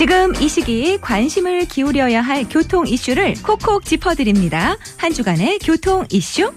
지금 이 시기 관심을 기울여야 할 교통 이슈를 콕콕 짚어드립니다. 한 주간의 교통 이슈.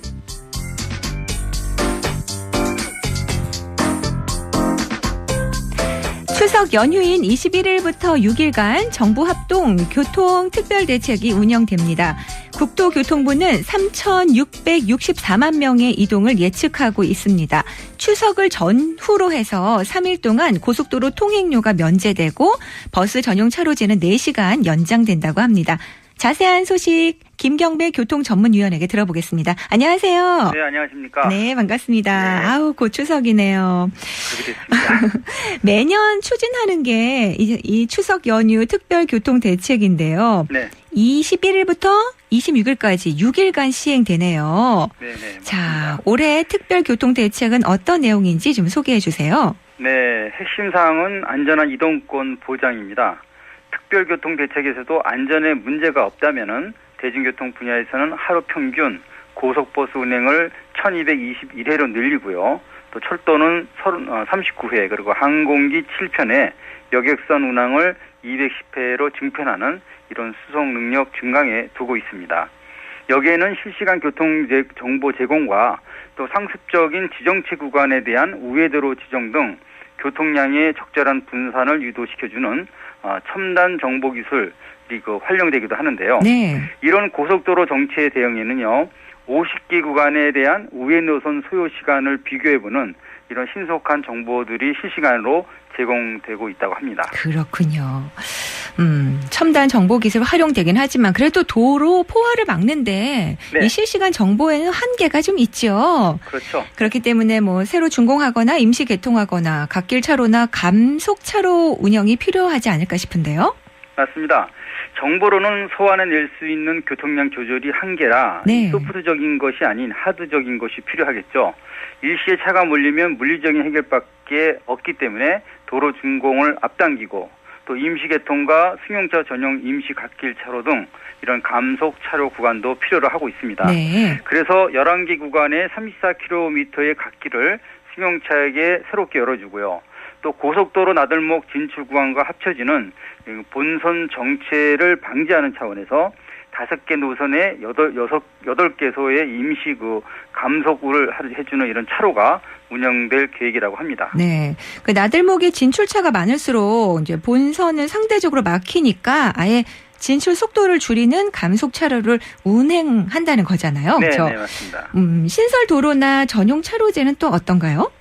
추석 연휴인 21일부터 6일간 정부 합동 교통특별대책이 운영됩니다. 국토교통부는 3,664만 명의 이동을 예측하고 있습니다. 추석을 전후로 해서 3일 동안 고속도로 통행료가 면제되고 버스 전용 차로제는 4시간 연장된다고 합니다. 자세한 소식 김경배 교통전문위원에게 들어보겠습니다. 안녕하세요. 네, 안녕하십니까. 네, 반갑습니다. 네. 아우, 곧 추석이네요. 그렇게 됐습니다. 매년 추진하는 게 이 추석 연휴 특별교통대책인데요. 네. 21일부터 26일까지 6일간 시행되네요. 네. 자, 올해 특별교통대책은 어떤 내용인지 좀 소개해 주세요. 네, 핵심 사항은 안전한 이동권 보장입니다. 특별교통대책에서도 안전에 문제가 없다면은 대중교통 분야에서는 하루 평균 고속버스 운행을 1221회로 늘리고요. 또 철도는 39회, 그리고 항공기 7편에 여객선 운항을 210회로 증편하는 이런 수송 능력 증강에 두고 있습니다. 여기에는 실시간 교통 정보 제공과 또 상습적인 지정체 구간에 대한 우회도로 지정 등 교통량의 적절한 분산을 유도시켜주는 첨단 정보기술이 활용되기도 하는데요. 네. 이런 고속도로 정체 대응에는요, 50개 구간에 대한 우회 노선 소요 시간을 비교해보는 이런 신속한 정보들이 실시간으로 제공되고 있다고 합니다. 그렇군요. 첨단 정보기술 활용되긴 하지만 그래도 도로 포화를 막는데 네. 이 실시간 정보에는 한계가 좀 있죠. 그렇죠. 그렇기 때문에 새로 준공하거나 임시 개통하거나 갓길 차로나 감속 차로 운영이 필요하지 않을까 싶은데요. 맞습니다. 정보로는 소화해낼 수 있는 교통량 조절이 한계라 네. 소프트적인 것이 아닌 하드적인 것이 필요하겠죠. 일시에 차가 몰리면 물리적인 해결밖에 없기 때문에 도로 준공을 앞당기고 또 임시 개통과 승용차 전용 임시 갓길 차로 등 이런 감속 차로 구간도 필요로 하고 있습니다. 네. 그래서 11개 구간의 34km의 갓길을 승용차에게 새롭게 열어주고요. 또 고속도로 나들목 진출 구간과 합쳐지는 본선 정체를 방지하는 차원에서 5개 노선에 8개소의 임시 감속을 해주는 이런 차로가 운영될 계획이라고 합니다. 네. 그 나들목에 진출차가 많을수록 이제 본선은 상대적으로 막히니까 아예 진출 속도를 줄이는 감속 차로를 운행한다는 거잖아요. 네, 그렇죠? 네, 맞습니다. 신설 도로나 전용 차로제는 또 어떤가요?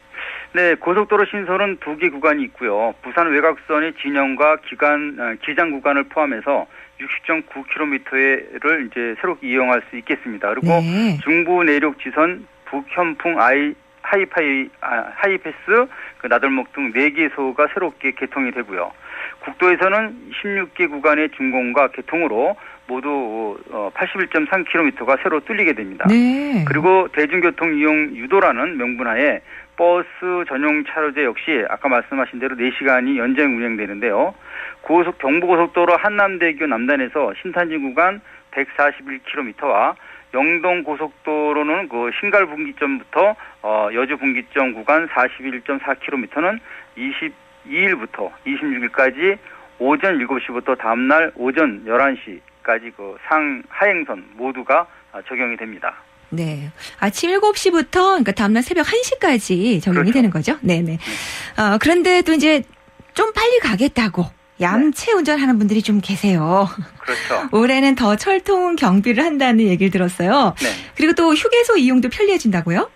네, 고속도로 신설은 2개 구간이 있고요. 부산 외곽선의 진영과 기장 구간을 포함해서 60.9km를 이제 새롭게 이용할 수 있겠습니다. 그리고 네. 중부 내륙 지선 북현풍 하이패스 나들목 등 4개소가 새롭게 개통이 되고요. 국도에서는 16개 구간의 준공과 개통으로 모두 81.3km가 새로 뚫리게 됩니다. 네. 그리고 대중교통 이용 유도라는 명분하에 버스 전용 차로제 역시 아까 말씀하신 대로 4시간이 연장 운행되는데요. 경부고속도로 한남대교 남단에서 신탄진 구간 141km와 영동고속도로는 신갈 분기점부터 여주 분기점 구간 41.4km는 22일부터 26일까지 오전 7시부터 다음날 오전 11시까지 하행선 모두가 적용이 됩니다. 네. 아침 7시부터, 그러니까 다음날 새벽 1시까지 적용이 그렇죠. 되는 거죠? 네네. 그런데 또 이제 좀 빨리 가겠다고 얌체 운전하는 분들이 좀 계세요. 그렇죠. 올해는 더 철통 경비를 한다는 얘기를 들었어요. 네. 그리고 또 휴게소 이용도 편리해진다고요?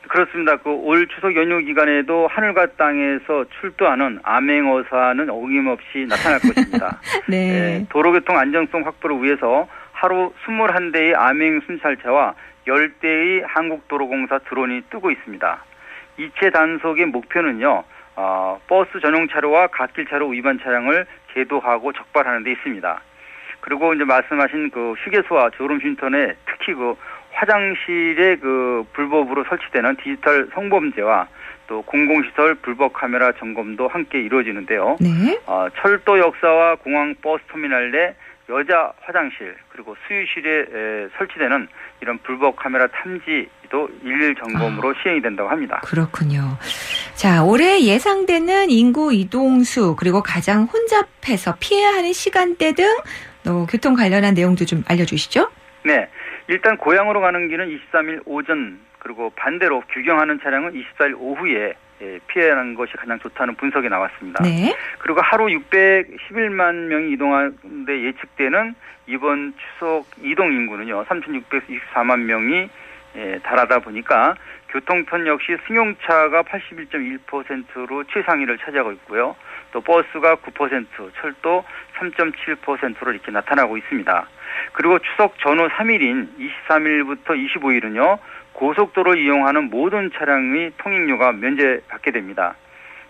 그렇습니다. 올 추석 연휴 기간에도 하늘과 땅에서 출두하는 암행어사는 어김없이 나타날 것입니다. 네. 도로교통 안정성 확보를 위해서 하루 21대의 암행 순찰차와 10대의 한국도로공사 드론이 뜨고 있습니다. 이체 단속의 목표는요, 버스 전용 차로와 갓길 차로 위반 차량을 제도하고 적발하는 데 있습니다. 그리고 이제 말씀하신 휴게소와 졸음쉼터에 특히 화장실에 불법으로 설치되는 디지털 성범죄와 또 공공시설 불법 카메라 점검도 함께 이루어지는데요. 네. 철도 역사와 공항 버스 터미널 내 여자 화장실 그리고 수유실에 설치되는 이런 불법 카메라 탐지도 일일 점검으로 시행이 된다고 합니다. 그렇군요. 자, 올해 예상되는 인구 이동수 그리고 가장 혼잡해서 피해야 하는 시간대 등 교통 관련한 내용도 좀 알려주시죠. 네, 일단 고향으로 가는 길은 23일 오전, 그리고 반대로 귀경하는 차량은 24일 오후에 피해하는 것이 가장 좋다는 분석이 나왔습니다. 네. 그리고 하루 611만 명이 이동하는데 예측되는 이번 추석 이동 인구는요, 3,624만 명이 달하다 보니까 교통편 역시 승용차가 81.1%로 최상위를 차지하고 있고요. 또 버스가 9%, 철도 3.7%로 이렇게 나타나고 있습니다. 그리고 추석 전후 3일인 23일부터 25일은요. 고속도로 이용하는 모든 차량의 통행료가 면제받게 됩니다.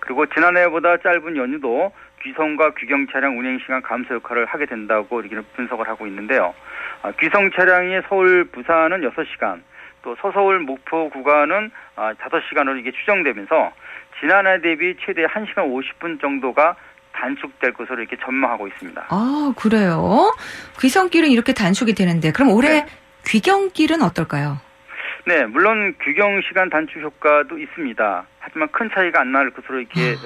그리고 지난해보다 짧은 연휴도 귀성과 귀경 차량 운행 시간 감소 역할을 하게 된다고 이렇게 분석을 하고 있는데요. 귀성 차량이 서울, 부산은 6시간, 또 서서울, 목포 구간은 5시간으로 이게 추정되면서 지난해 대비 최대 1시간 50분 정도가 단축될 것으로 이렇게 전망하고 있습니다. 아, 그래요? 귀성길은 이렇게 단축이 되는데 그럼 올해 네. 귀경길은 어떨까요? 네, 물론 귀경 시간 단축 효과도 있습니다. 하지만 큰 차이가 안 날 것으로 이렇게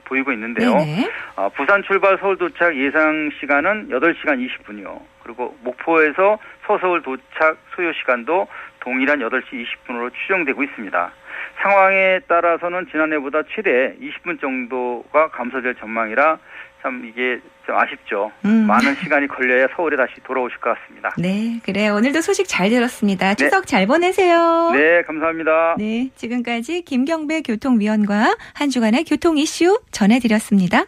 보이고 있는데요. 부산 출발 서울 도착 예상 시간은 8시간 20분이요. 그리고 목포에서 서서울 도착 소요 시간도 동일한 8시 20분으로 추정되고 있습니다. 상황에 따라서는 지난해보다 최대 20분 정도가 감소될 전망이라 참 이게 좀 아쉽죠. 많은 시간이 걸려야 서울에 다시 돌아오실 것 같습니다. 네, 그래요. 오늘도 소식 잘 들었습니다. 추석 잘 보내세요. 네, 감사합니다. 네, 지금까지 김경배 교통위원과 한 주간의 교통 이슈 전해드렸습니다.